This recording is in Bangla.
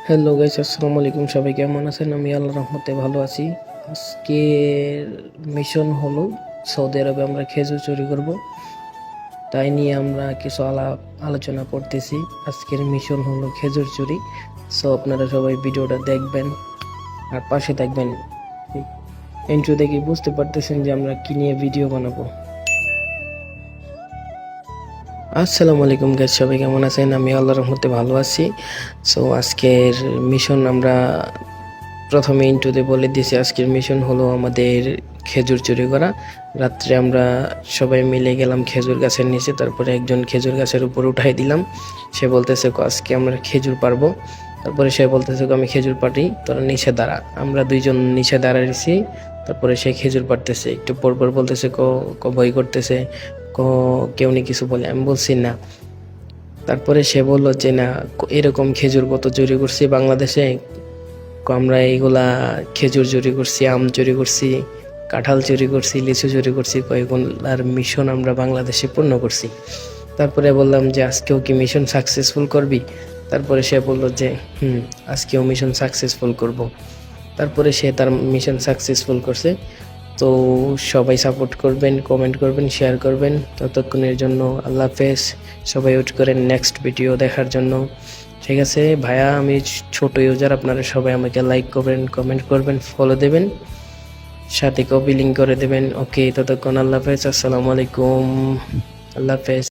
হ্যালো গাইস, আসসালামু আলাইকুম। সবাই কেমন আছেন? আমি আল্লাহর রহমতে ভালো আছি। আজকের মিশন হলো সৌদি আরবে আমরা খেজুর চুরি করব, তাই নিয়ে আমরা কিছু আলোচনা করতেছি। আজকের মিশন হলো খেজুর চুরি। সো আপনারা সবাই ভিডিওটা দেখবেন আর পাশে থাকবেন। ইন্ট্রো দেখে বুঝতে পারতেছেন যে আমরা কি নিয়ে ভিডিও বানাবো। আসসালামু আলাইকুম গাইস, সবাই কেমন আছেন? আমি আল্লাহর রহমতে ভালো আছি। সো আজকের মিশন আমরা প্রথমে ইন্ট্রোতে বলে দিয়েছি, আজকের মিশন হলো আমাদের খেজুর চুরি করা। রাত্রে আমরা সবাই মিলে গেলাম খেজুর গাছের নিচে, তারপরে একজন খেজুর গাছের উপর উঠাই দিলাম। সে বলতেছে আজকে আমরা খেজুর পারবো। তারপরে সে বলতেছে আমি খেজুর পারি, তোরা নিচে দাঁড়া। আমরা দুইজন নিচে দাঁড়াইছি। তারপরে সে খেজুর পারতেছে, একটু পরপর বলতেছে ভয় করতেছে, ক কেউ নি কিছু বলে। আমি বলছি না। তারপরে সে বলল যে না, এরকম খেজুর কত চুরি করছি বাংলাদেশে। আমরা এইগুলা খেজুর চুরি করছি, আম চুরি করছি, কাঁঠাল চুরি করছি, লিচু চুরি করছি, কয়েকগুলার মিশন আমরা বাংলাদেশে পূর্ণ করছি। তারপরে বললাম যে আজকেও কি মিশন সাকসেসফুল করবি? তারপরে সে বলল যে আজকেও মিশন সাকসেসফুল করব। তারপরে সে তার মিশন সাকসেসফুল করছে। তো সবাই সাপোর্ট করবেন, কমেন্ট করবেন, শেয়ার করবেন। ততক্ষণের জন্য আল্লাহ হাফেজ। সবাই ওয়েট করেন নেক্সট ভিডিও দেখার জন্য। ঠিক আছে ভাইয়া, আমি ছোট ইউজার, আপনারা সবাই আমাকে লাইক করবেন, কমেন্ট করবেন, ফলো দেবেন, সাথে কপি লিঙ্ক করে দেবেন। ওকে, ততক্ষণ আল্লাহ হাফেজ। আসসালামু আলাইকুম। আল্লাহ হাফেজ।